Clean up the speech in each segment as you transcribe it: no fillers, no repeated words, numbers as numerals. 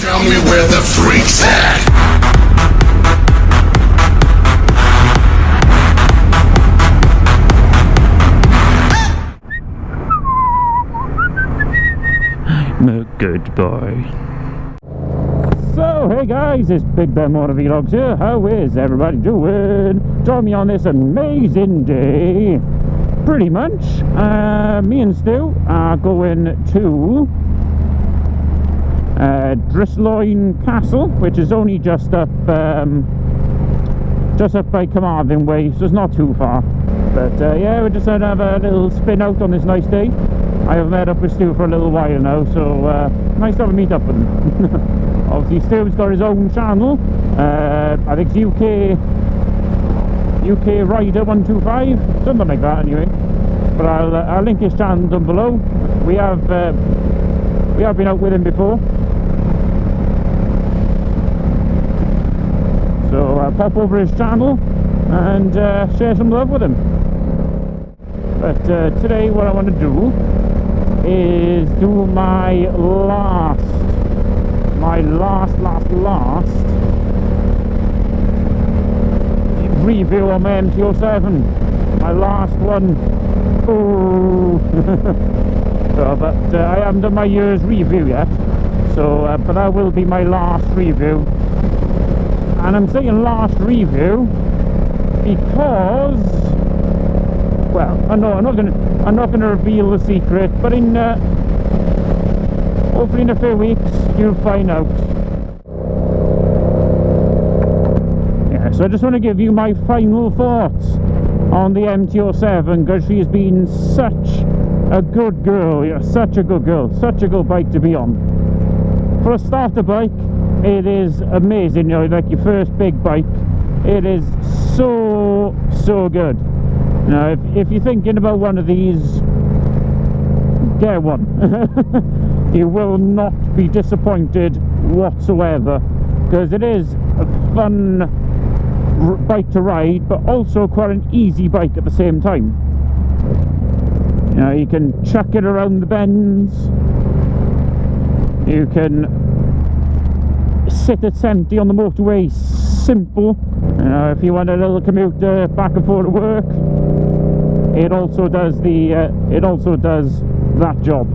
Tell me where the freak's at. I'm a good boy. So, hey guys, it's Big Ben Motor Vlogs here. How is everybody doing? Join me on this amazing day. Pretty much, me and Stu are going to Dressloin Castle, which is only just up by Carmarthen Way, so it's not too far. But yeah, we're just going to have a little spin out on this nice day. I haven't met up with Stu for a little while now, so nice to have a meet up with him. Obviously, Stu's got his own channel. I think it's UK Rider 125, something like that anyway. But I'll link his channel down below. We have been out with him before. So I'll pop over his channel and share some love with him. But today what I want to do is do my last review on my MT-07. My last one. Ooh. So, but I haven't done my year's review yet. So, but that will be my last review. And I'm saying last review because, well, I'm not gonna reveal the secret, but in hopefully in a few weeks you'll find out. Yeah, so I just want to give you my final thoughts on the MT-07 because she has been such a good girl. Yeah, such a good girl, such a good bike to be on. For a starter bike, it is amazing. You know, like your first big bike, it is so good. You know, if you're thinking about one of these, get one. You will not be disappointed whatsoever, because it is a fun bike to ride, but also quite an easy bike at the same time. You know, you can chuck it around the bends, you can sit at 70 on the motorway, simple. You know, if you want a little commute back and forth to work, it also does that job.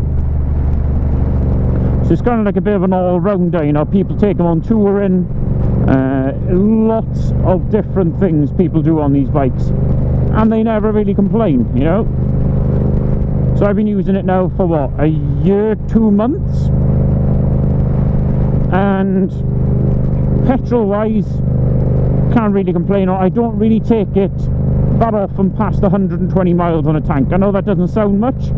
So it's kind of like a bit of an all-rounder. You know, people take them on touring, lots of different things people do on these bikes, and they never really complain, you know. So I've been using it now for what, a year, 2 months, and petrol wise can't really complain. I don't really take it that often past 120 miles on a tank. I know that doesn't sound much,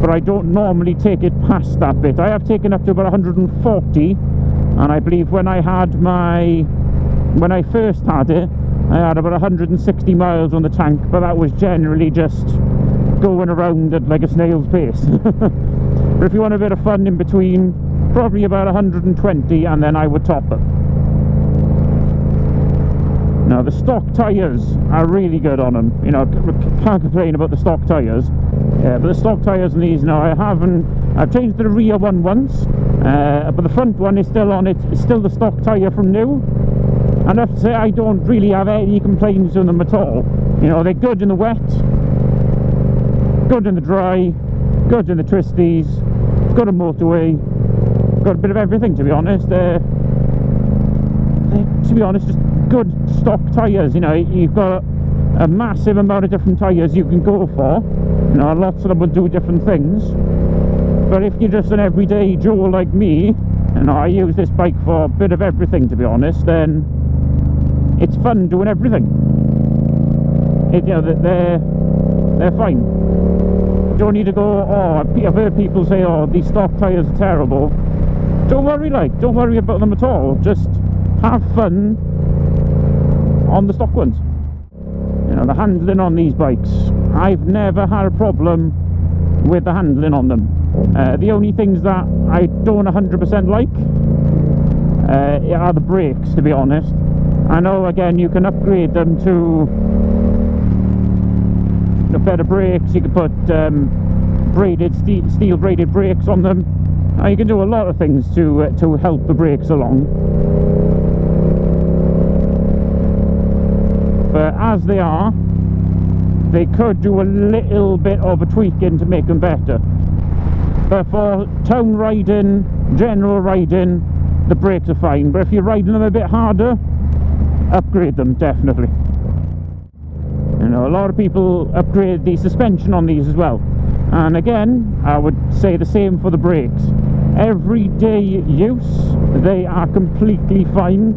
but I don't normally take it past that bit. I have taken up to about 140, and I believe when I first had it, I had about 160 miles on the tank, but that was generally just going around at like a snail's pace. But if you want a bit of fun in between, probably about 120, and then I would top it. Now the stock tyres are really good on them. You know, can't complain about the stock tyres. Yeah, but the stock tyres on these now, I've changed the rear one once, but the front one is still on it. It's still the stock tyre from new. And I have to say, I don't really have any complaints on them at all. You know, they're good in the wet, good in the dry, good in the twisties, good on motorway, got a bit of everything, to be honest. They're to be honest, just good stock tyres. You know, you've got a massive amount of different tyres you can go for. You know, lots of them will do different things. But if you're just an everyday Joe like me, you know, I use this bike for a bit of everything, to be honest, then it's fun doing everything. You know, they're fine. You don't need to go, oh, I've heard people say, oh, these stock tyres are terrible. Don't worry about them at all. Just have fun on the stock ones. You know, the handling on these bikes, I've never had a problem with the handling on them. The only things that I don't 100% like are the brakes, to be honest. I know, again, you can upgrade them to better brakes. You can put steel braided brakes on them. Now you can do a lot of things to help the brakes along, but as they are, they could do a little bit of a tweaking to make them better. But for town riding, general riding, the brakes are fine. But if you're riding them a bit harder, upgrade them, definitely. You know, a lot of people upgrade the suspension on these as well. And again, I would say the same for the brakes. Everyday use, they are completely fine.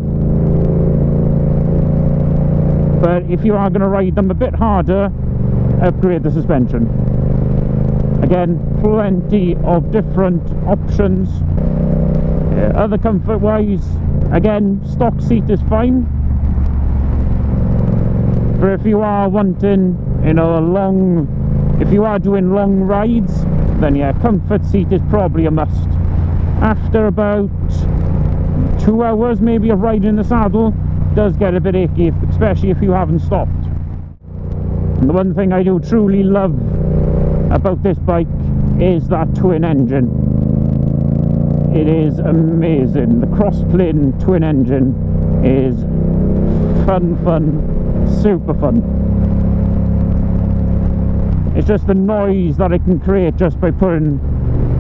But if you are going to ride them a bit harder, upgrade the suspension. Again, plenty of different options. Other comfort wise, again, stock seat is fine. But if you are wanting, you know, if you are doing long rides, then yeah, comfort seat is probably a must. After about 2 hours maybe of riding in the saddle, it does get a bit achy, especially if you haven't stopped. And the one thing I do truly love about this bike is that twin engine. It is amazing. The cross-plane twin engine is fun, super fun. It's just the noise that it can create just by putting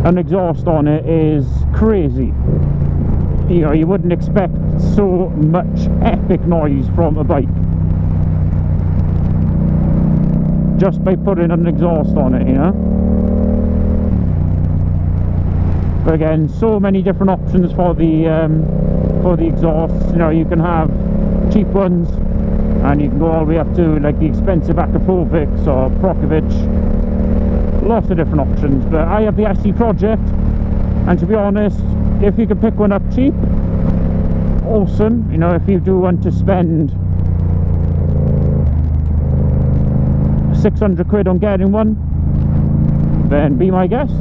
an exhaust on it is crazy. You know, you wouldn't expect so much epic noise from a bike just by putting an exhaust on it, you know. But again, so many different options for the exhausts. You know, you can have cheap ones, and you can go all the way up to like the expensive Akapovics or Prokovic. Lots of different options. But I have the SE Project, and to be honest, if you could pick one up cheap, awesome. You know, if you do want to spend 600 quid on getting one, then be my guest.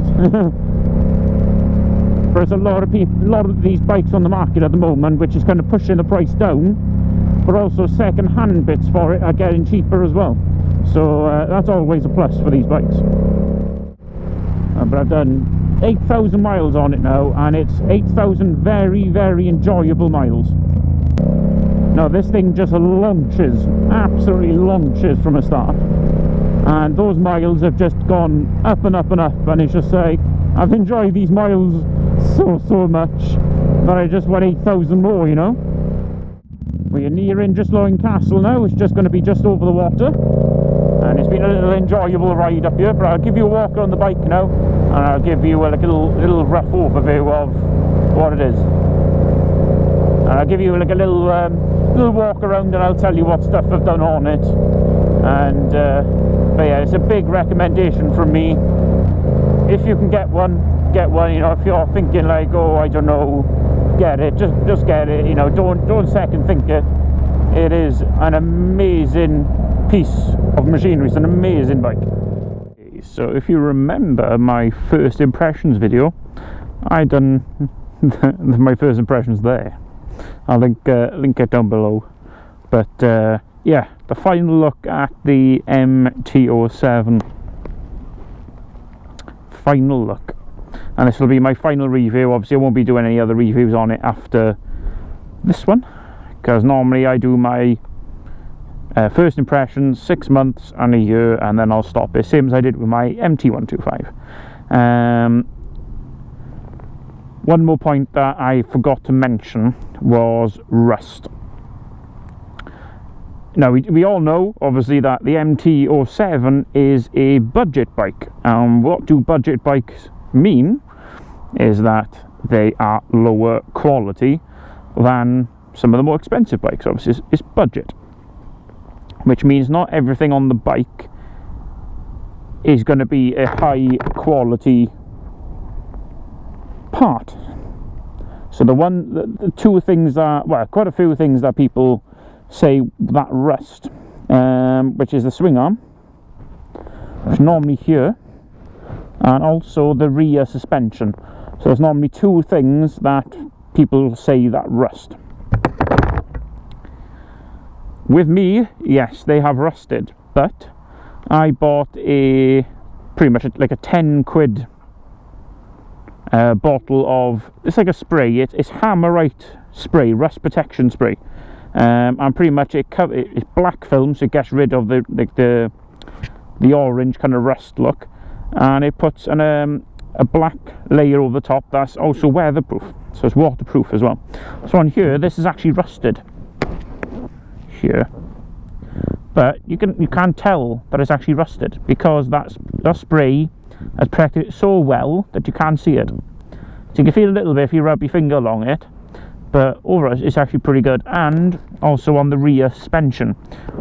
There's a lot of these bikes on the market at the moment, which is kind of pushing the price down, but also second-hand bits for it are getting cheaper as well. So that's always a plus for these bikes. But I've done 8,000 miles on it now, and it's 8,000 very, very enjoyable miles. Now this thing just launches, absolutely launches from a start, and those miles have just gone up and up and up, and it's just like, I've enjoyed these miles so much that I just want 8,000 more, you know. We're nearing just Loin Castle now. It's just going to be just over the water, and it's been a little enjoyable ride up here. But I'll give you a walk on the bike now, and I'll give you like a little rough overview of what it is, and I'll give you like a little walk around, and I'll tell you what stuff I've done on it. And but yeah, it's a big recommendation from me. If you can get one, you know. If you're thinking like, oh, I don't know, get it, just get it, you know. Don't second think it. It is an amazing piece of machinery. It's an amazing bike. So if you remember my first impressions video, I done my first impressions there. I'll link it down below. But yeah, the final look at the MT-07. Final look, and this will be my final review. Obviously I won't be doing any other reviews on it after this one, because normally I do my first impressions 6 months and a year, and then I'll stop it, same as I did with my MT-125. One more point that I forgot to mention was rust. Now we all know obviously that the MT-07 is a budget bike, and what do budget bikes mean is that they are lower quality than some of the more expensive bikes. Obviously it's budget, which means not everything on the bike is going to be a high quality part. So the two things that, well, quite a few things that people say that rust, which is the swing arm, which is normally here, and also the rear suspension. So there's normally two things that people say that rust. With me, yes, they have rusted, but I bought a pretty much like a 10 quid bottle of, it's like a spray, it's Hammerite spray, rust protection spray, and pretty much it's black film, so it gets rid of the orange kind of rust look, and it puts a black layer over the top that's also weatherproof, so it's waterproof as well. So on here, this is actually rusted here, but you can't tell that it's actually rusted because that spray has protected it so well that you can't see it. So you can feel a little bit if you rub your finger along it, but overall it's actually pretty good. And also on the rear suspension,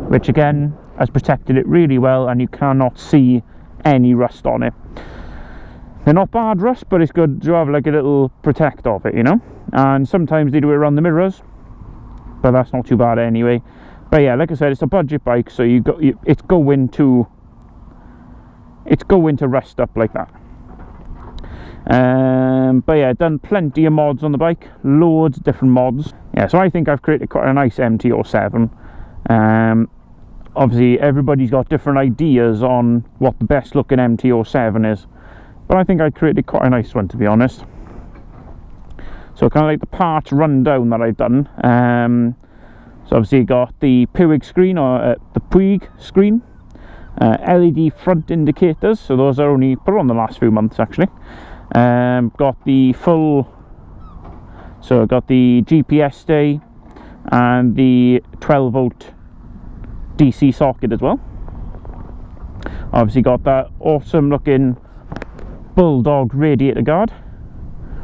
which again has protected it really well, and you cannot see any rust on it. They're not bad rust, but it's good to have like a little protect of it, you know. And sometimes they do it around the mirrors, but that's not too bad anyway. But yeah, like I said, it's a budget bike, so it's going to rust up like that. But yeah, done plenty of mods on the bike, loads of different mods. Yeah, so I think I've created quite a nice MT-07. Obviously everybody's got different ideas on what the best looking MT-07 is, but I think I created quite a nice one, to be honest. So kind of like the parts rundown that I've done. So obviously you got the Puig screen, or the Puig screen, LED front indicators, so those are only put on the last few months actually. Got the full, so got the GPS stay and the 12 volt DC socket as well. Obviously got that awesome looking Bulldog radiator guard,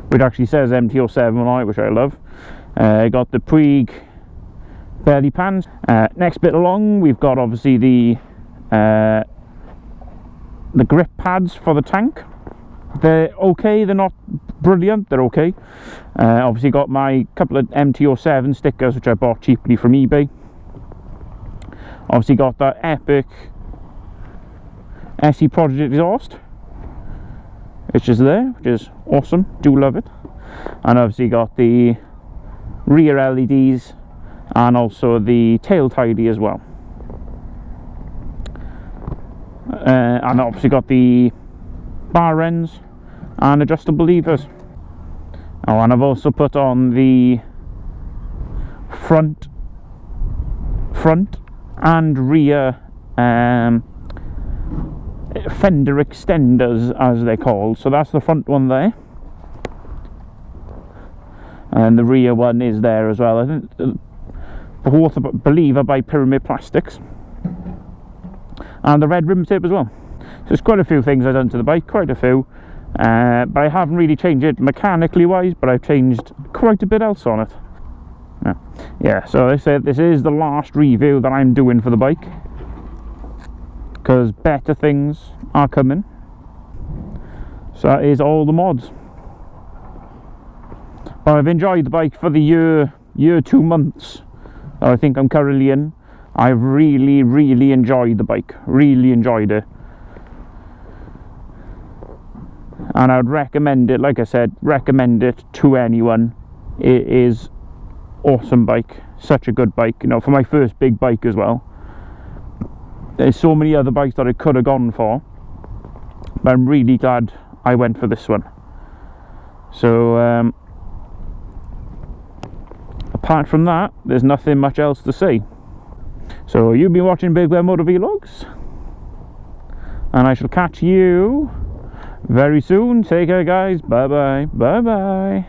which actually says MT-07 on it, which I love. Got the Puig belly pans. Next bit along, we've got obviously the grip pads for the tank. They're okay, they're not brilliant, they're okay. Obviously got my couple of MT-07 stickers, which I bought cheaply from eBay. Obviously got that epic SE Project exhaust, which is there, which is awesome, do love it. And obviously got the rear LEDs and also the tail tidy as well. And obviously got the bar ends and adjustable levers. Oh, and I've also put on the front and rear fender extenders, as they're called. So that's the front one there, and the rear one is there as well. I think both, I believe, are by Pyramid Plastics, and the red rim tape as well. So there's quite a few things I've done to the bike, quite a few, but I haven't really changed it mechanically wise, but I've changed quite a bit else on it. Yeah, so I said this is the last review that I'm doing for the bike, because better things are coming. So that is all the mods. But I've enjoyed the bike for the year 2 months that I think I'm currently in. I've really enjoyed the bike, really enjoyed it, and I would recommend it. Like I said, recommend it to anyone. It is awesome bike, such a good bike, you know, for my first big bike as well. There's so many other bikes that I could have gone for, but I'm really glad I went for this one. So apart from that, there's nothing much else to say. So you've been watching Big Bear Motor Vlogs, and I shall catch you very soon. Take care, guys. Bye bye.